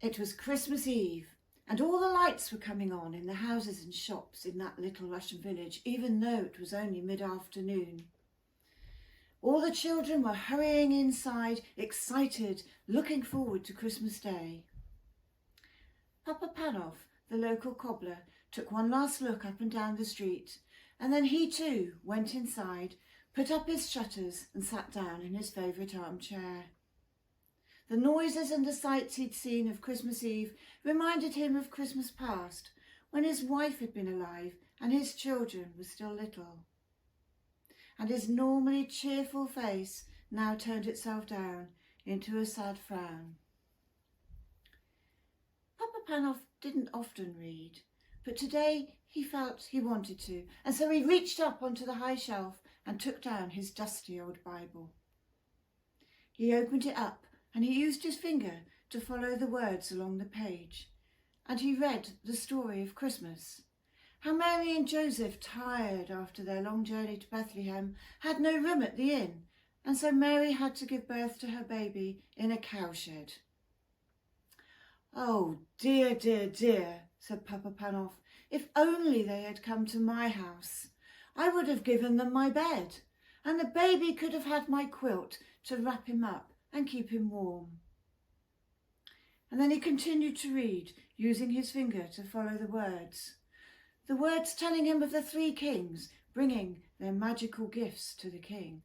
It was Christmas Eve, and all the lights were coming on in the houses and shops in that little Russian village, even though it was only mid-afternoon. All the children were hurrying inside, excited, looking forward to Christmas Day. Papa Panov, the local cobbler, took one last look up and down the street, and then he too went inside, put up his shutters and sat down in his favourite armchair. The noises and the sights he'd seen of Christmas Eve reminded him of Christmas past, when his wife had been alive and his children were still little. And his normally cheerful face now turned itself down into a sad frown. Papa Panov didn't often read, but today he felt he wanted to, and so he reached up onto the high shelf and took down his dusty old Bible. He opened it up and he used his finger to follow the words along the page, and he read the story of Christmas. How Mary and Joseph, tired after their long journey to Bethlehem, had no room at the inn, and so Mary had to give birth to her baby in a cowshed. "Oh, dear, dear, dear," said Papa Panov. "If only they had come to my house. I would have given them my bed, and the baby could have had my quilt to wrap him up and keep him warm." And then he continued to read, using his finger to follow the words telling him of the three kings bringing their magical gifts to the king.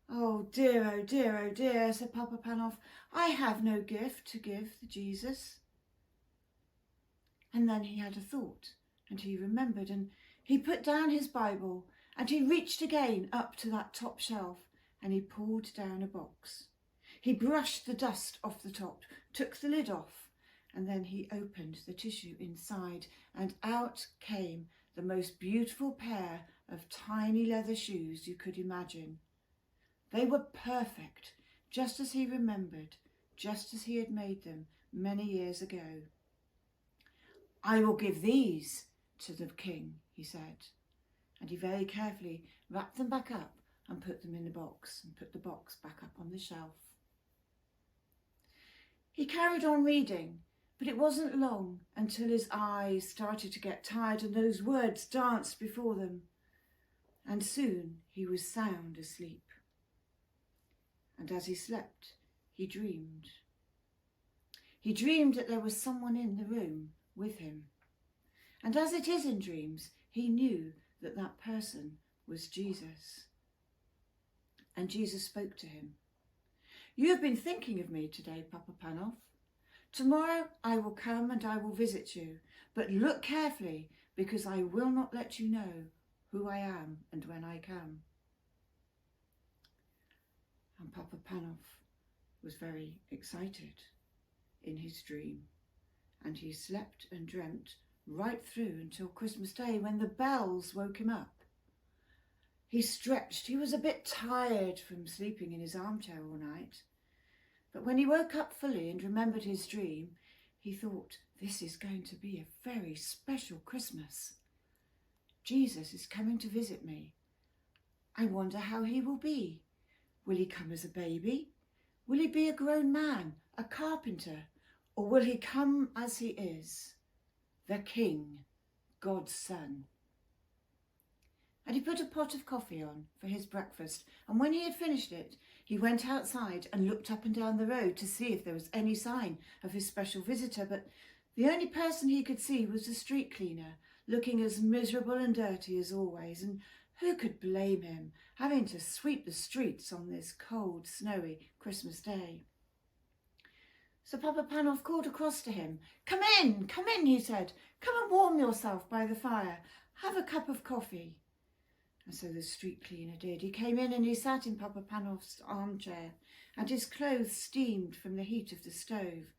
"Oh dear, oh dear, oh dear," said Papa Panov. "I have no gift to give to Jesus." And then he had a thought, and he remembered, and he put down his Bible, and he reached again up to that top shelf, and he pulled down a box. He brushed the dust off the top, took the lid off, and then he opened the tissue inside, and out came the most beautiful pair of tiny leather shoes you could imagine. They were perfect, just as he remembered, just as he had made them many years ago. "I will give these to the king," he said, and he very carefully wrapped them back up and put them in the box and put the box back up on the shelf. He carried on reading, but it wasn't long until his eyes started to get tired and those words danced before them, and soon he was sound asleep. And as he slept, he dreamed. He dreamed that there was someone in the room with him, and as it is in dreams, he knew that that person was Jesus. And Jesus spoke to him. "You have been thinking of me today, Papa Panov. Tomorrow I will come and I will visit you, but look carefully, because I will not let you know who I am and when I come." And Papa Panov was very excited in his dream, and he slept and dreamt right through until Christmas Day, when the bells woke him up. He stretched. He was a bit tired from sleeping in his armchair all night. But when he woke up fully and remembered his dream, he thought, this is going to be a very special Christmas. Jesus is coming to visit me. I wonder how he will be. Will he come as a baby? Will he be a grown man, a carpenter? Or will he come as he is, the King, God's Son? And he put a pot of coffee on for his breakfast, and when he had finished it, he went outside and looked up and down the road to see if there was any sign of his special visitor, but the only person he could see was the street cleaner, looking as miserable and dirty as always, and who could blame him, having to sweep the streets on this cold, snowy Christmas Day? So Papa Panov called across to him. Come in, he said. "Come and warm yourself by the fire. Have a cup of coffee." And so the street cleaner did. He came in and he sat in Papa Panov's armchair, and his clothes steamed from the heat of the stove,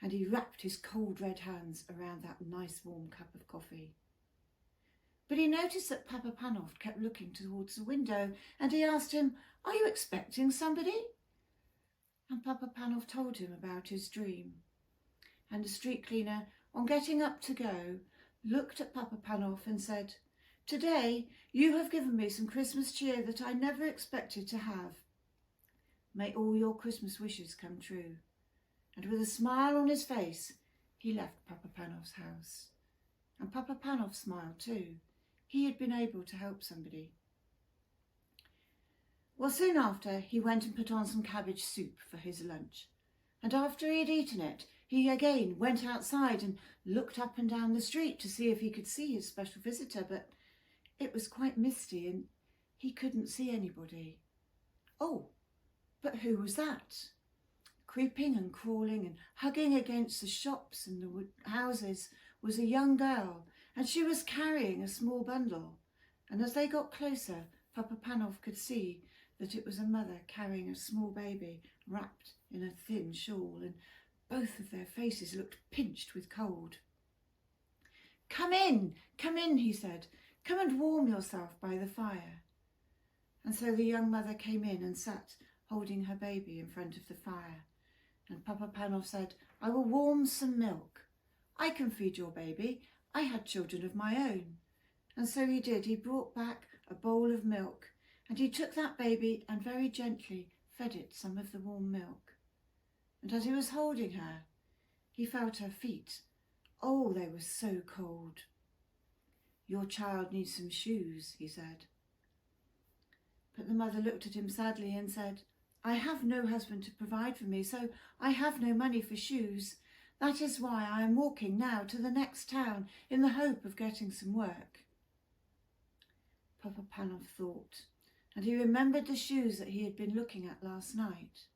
and he wrapped his cold red hands around that nice warm cup of coffee. But he noticed that Papa Panov kept looking towards the window, and he asked him, "Are you expecting somebody?" And Papa Panov told him about his dream. And the street cleaner, on getting up to go, looked at Papa Panov and said, "Today you have given me some Christmas cheer that I never expected to have. May all your Christmas wishes come true, and with a smile on his face, he left Papa Panov's house. And Papa Panov smiled too. He had been able to help somebody. Well, soon after, he went and put on some cabbage soup for his lunch. And after he had eaten it, he again went outside and looked up and down the street to see if he could see his special visitor, but it was quite misty and he couldn't see anybody. Oh, but who was that? Creeping and crawling and hugging against the shops and the houses was a young girl, and she was carrying a small bundle. And as they got closer, Papa Panov could see that it was a mother carrying a small baby wrapped in a thin shawl, and both of their faces looked pinched with cold. Come in, he said. Come and warm yourself by the fire. And so the young mother came in and sat holding her baby in front of the fire. And Papa Panov said, I will warm some milk. I can feed your baby. I had children of my own. And so he did. He brought back a bowl of milk, and he took that baby and very gently fed it some of the warm milk. And as he was holding her, he felt her feet. Oh, they were so cold. Your child needs some shoes, he said. But the mother looked at him sadly and said, I have no husband to provide for me, so I have no money for shoes. That is why I am walking now to the next town in the hope of getting some work. Papa Panov thought, and he remembered the shoes that he had been looking at last night.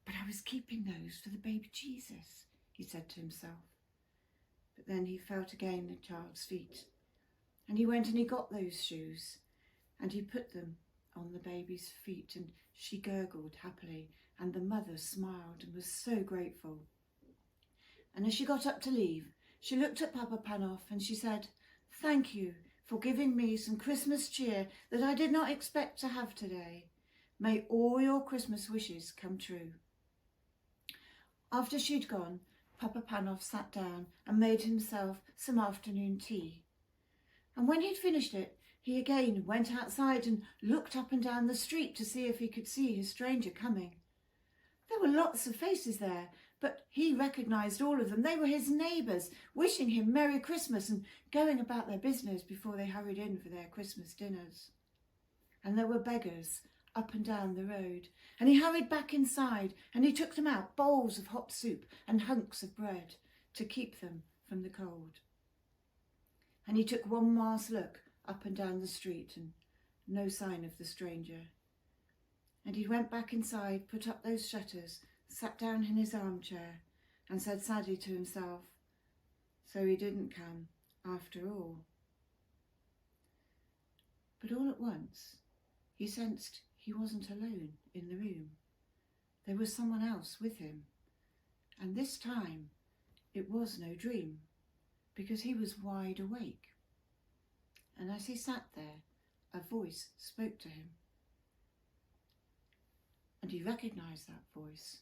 But I was keeping those for the baby Jesus, he said to himself. But then he felt again the child's feet, and he went and he got those shoes, and he put them on the baby's feet, and she gurgled happily, and the mother smiled and was so grateful. And as she got up to leave, she looked at Papa Panov and she said, Thank you for giving me some Christmas cheer that I did not expect to have today. May all your Christmas wishes come true. After she'd gone, Papa Panov sat down and made himself some afternoon tea. And when he'd finished it, he again went outside and looked up and down the street to see if he could see his stranger coming. There were lots of faces there, but he recognised all of them. They were his neighbours, wishing him Merry Christmas and going about their business before they hurried in for their Christmas dinners. And there were beggars up and down the road, and he hurried back inside and he took them out bowls of hot soup and hunks of bread to keep them from the cold. And he took one last look up and down the street and no sign of the stranger. And he went back inside, put up those shutters, sat down in his armchair and said sadly to himself, so he didn't come after all. But all at once he sensed he wasn't alone in the room. There was someone else with him, and this time it was no dream, because he was wide awake. And as he sat there, a voice spoke to him. And he recognised that voice.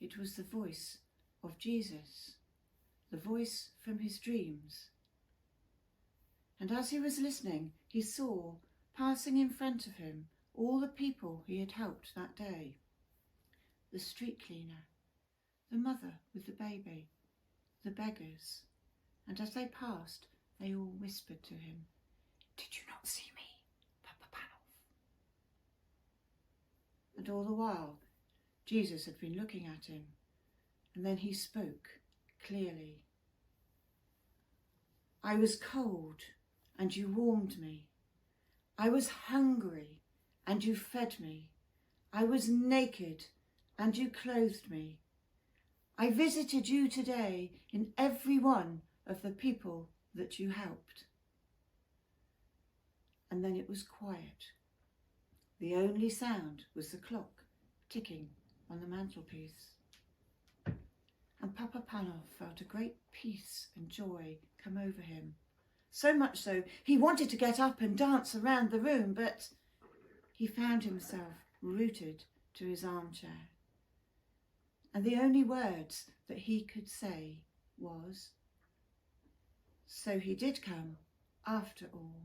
It was the voice of Jesus, the voice from his dreams. And as he was listening, he saw, passing in front of him, all the people he had helped that day. The street cleaner, the mother with the baby, the beggars. And as they passed, they all whispered to him, Did you not see me, Papa Panov? And all the while, Jesus had been looking at him, and then he spoke clearly. I was cold, and you warmed me. I was hungry, and you fed me. I was naked, and you clothed me. I visited you today in every one of the people that you helped. And then it was quiet. The only sound was the clock ticking on the mantelpiece. And Papa Panov felt a great peace and joy come over him. So much so, he wanted to get up and dance around the room, but he found himself rooted to his armchair. And the only words that he could say was, So he did come after all.